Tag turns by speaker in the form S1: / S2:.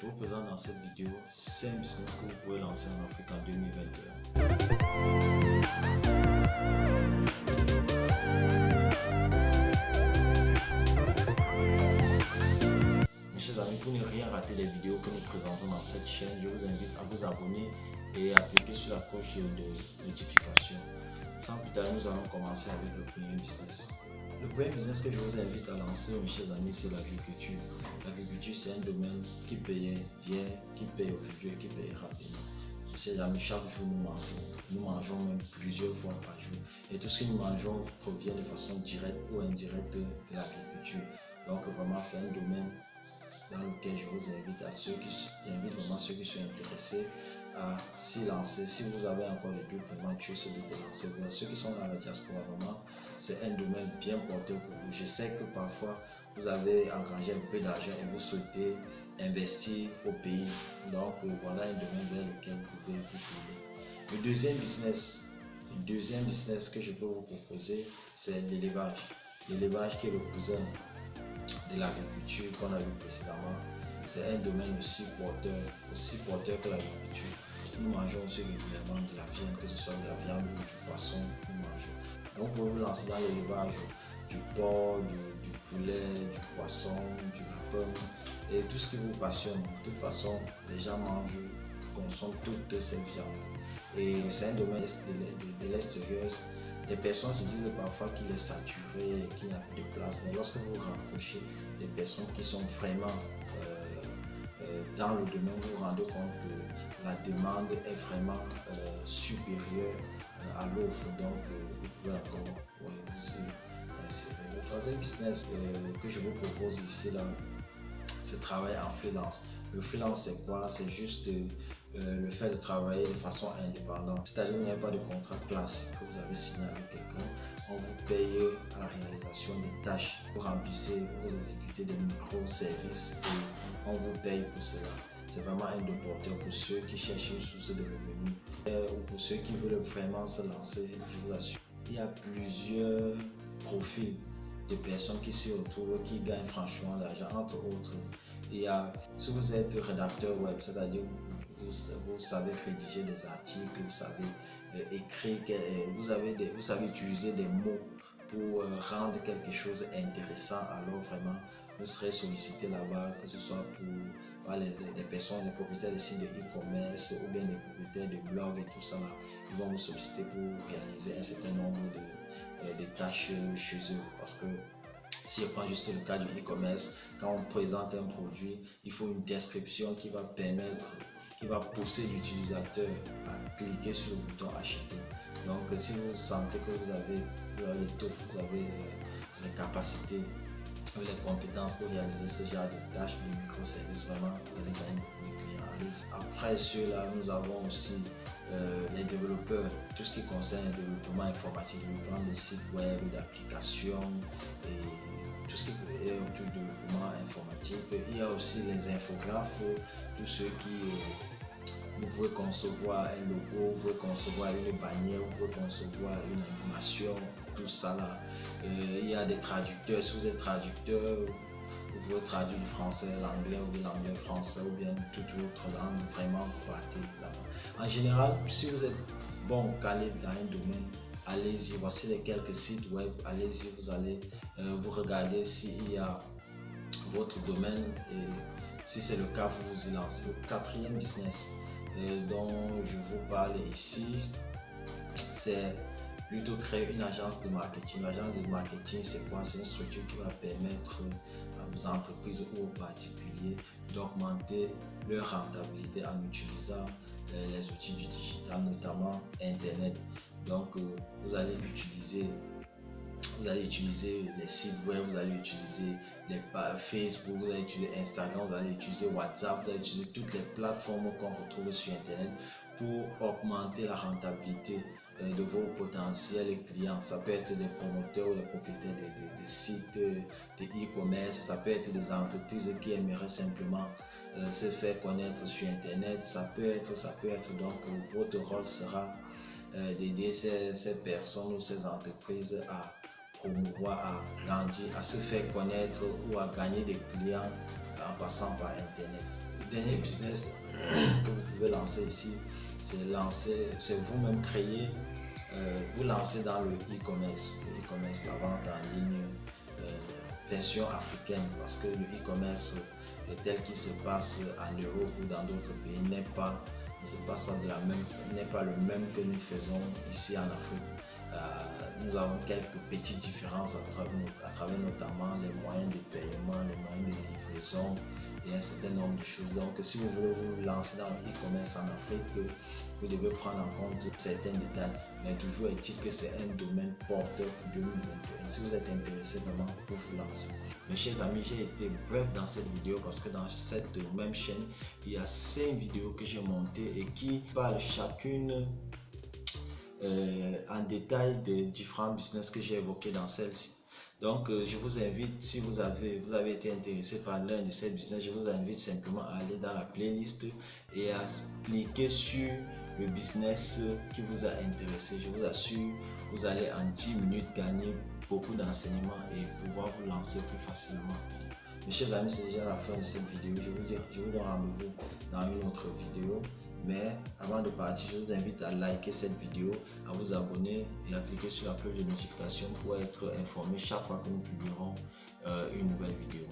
S1: Je vous présente dans cette vidéo 5 business que vous pouvez lancer en Afrique en 2021. Mes chers amis, pour ne rien rater des vidéos que nous présentons dans cette chaîne, je vous invite à vous abonner et à cliquer sur la cloche de notification. Sans plus tarder, nous allons commencer avec le premier business. Le premier business que je vous invite à lancer, mes chers amis, c'est l'agriculture. L'agriculture, c'est un domaine qui paye bien, qui paye aujourd'hui et qui paye rapidement. Mes chers amis, chaque jour nous mangeons. Nous mangeons même plusieurs fois par jour. Et tout ce que nous mangeons provient de façon directe ou indirecte de l'agriculture. Donc vraiment, c'est un domaine dans lequel je vous invite j'invite vraiment ceux qui sont intéressés à s'y lancer. Si vous avez encore des doutes, vraiment tuer ce doute de lancer. Pour ceux qui sont dans la diaspora, vraiment, c'est un domaine bien porté pour vous. Je sais que parfois vous avez engagé un peu d'argent et vous souhaitez investir au pays. Donc voilà un domaine vers lequel vous pouvez vous tourner. Le deuxième business que je peux vous proposer, c'est l'élevage. L'élevage qui est le cousin de l'agriculture qu'on a vu précédemment. C'est un domaine aussi porteur que l'agriculture. Nous mangeons aussi régulièrement de la viande, que ce soit de la viande ou du poisson, nous mangeons. Donc vous pouvez vous lancer dans l'élevage du porc, du poulet, du poisson, du lapin et tout ce qui vous passionne. De toute façon, les gens consomment toutes ces viandes. Et c'est un domaine de l'extérieur. Les personnes se disent parfois qu'il est saturé, qu'il n'y a plus de place, mais lorsque vous vous rapprochez des personnes qui sont vraiment dans le domaine, vous vous rendez compte que la demande est vraiment supérieure à l'offre, donc vous pouvez encore vous y insérer. Le troisième business que je vous propose ici, c'est travailler en freelance. Le freelance, c'est quoi? C'est juste le fait de travailler de façon indépendante. C'est-à-dire qu'il n'y a pas de contrat classique que vous avez signé avec quelqu'un. On vous paye à la réalisation des tâches. Vous remplissez, vous exécutez des micro-services et on vous paye pour cela. C'est vraiment un de porteur pour ceux qui cherchent une source de revenus ou pour ceux qui veulent vraiment se lancer. Je vous assure, il y a plusieurs profils de personnes qui se retrouvent, qui gagnent franchement de l'argent, entre autres. Si vous êtes rédacteur web, c'est-à-dire vous savez rédiger des articles, vous savez écrire, vous savez utiliser des mots pour rendre quelque chose intéressant, alors vraiment vous serez sollicité là-bas, que ce soit par les personnes, les propriétaires de sites de e-commerce ou bien les propriétaires de blogs et tout ça là. Ils vont vous solliciter pour réaliser un certain nombre de tâches chez eux, parce que si je prends juste le cas du e-commerce, quand on présente un produit, il faut une description qui va pousser l'utilisateur à cliquer sur le bouton acheter. Donc si vous sentez que vous avez l'étoffe, vous avez les capacités, les compétences pour réaliser ce genre de tâches, de microservices, vraiment vous allez gagner beaucoup de clients. Après ceux-là, nous avons aussi les développeurs, tout ce qui concerne le développement informatique, le développement de sites web, d'applications et tout ce qui est autour du développement informatique. Il y a aussi les infographes, tous ceux qui vous pouvez concevoir un logo, vous pouvez concevoir une bannière, vous pouvez concevoir une animation, tout ça là. Il y a des traducteurs, si vous êtes traducteur, vous pouvez traduire du français à l'anglais ou de l'anglais français ou bien toute autre langue, vraiment partez là-bas. En général, si vous êtes bon, calé dans un domaine, allez-y, voici les quelques sites web, allez-y, vous allez vous regarder s'il y a votre domaine et si c'est le cas, vous vous y lancez. Le quatrième business dont je vous parle ici, c'est plutôt créer une agence de marketing. L'agence de marketing, c'est quoi? C'est une structure qui va permettre aux entreprises ou aux particuliers d'augmenter leur rentabilité en utilisant les outils du digital, notamment Internet. Donc, vous allez utiliser les sites web, vous allez utiliser les Facebook, vous allez utiliser Instagram, vous allez utiliser WhatsApp, vous allez utiliser toutes les plateformes qu'on retrouve sur Internet pour augmenter la rentabilité de vos potentiels clients. Ça peut être des promoteurs ou des propriétaires de sites de e-commerce, ça peut être des entreprises qui aimeraient simplement se faire connaître sur Internet. Ça peut être donc votre rôle sera d'aider ces personnes ou ces entreprises à promouvoir, à grandir, à se faire connaître ou à gagner des clients en passant par Internet. dernier business que vous pouvez lancer ici, c'est vous-même créer, vous lancer dans le e-commerce. Le e-commerce, la vente en ligne, version africaine, parce que le e-commerce tel qu'il se passe en Europe ou dans d'autres pays ne se passe pas n'est pas le même que nous faisons ici en Afrique. Nous avons quelques petites différences à travers notamment les moyens de paiement, les moyens de livraison et un certain nombre de choses. Donc si vous voulez vous lancer dans le e-commerce en Afrique, vous devez prendre en compte certains détails, mais toujours est-il que c'est un domaine porteur pour 2021. Si vous êtes intéressé vraiment pour vous lancer. Mes chers amis, j'ai été bref dans cette vidéo parce que dans cette même chaîne, il y a 5 vidéos que j'ai montées et qui parlent chacune en détail des différents business que j'ai évoqués dans celle-ci. Donc je vous invite, si vous avez été intéressé par l'un de ces business, je vous invite simplement à aller dans la playlist et à cliquer sur le business qui vous a intéressé. Je vous assure, vous allez en 10 minutes gagner beaucoup d'enseignements et pouvoir vous lancer plus facilement. Mes chers amis, c'est déjà la fin de cette vidéo. Je vous donne rendez-vous dans une autre vidéo. Mais avant de partir, je vous invite à liker cette vidéo, à vous abonner et à cliquer sur la cloche de notification pour être informé chaque fois que nous publierons une nouvelle vidéo.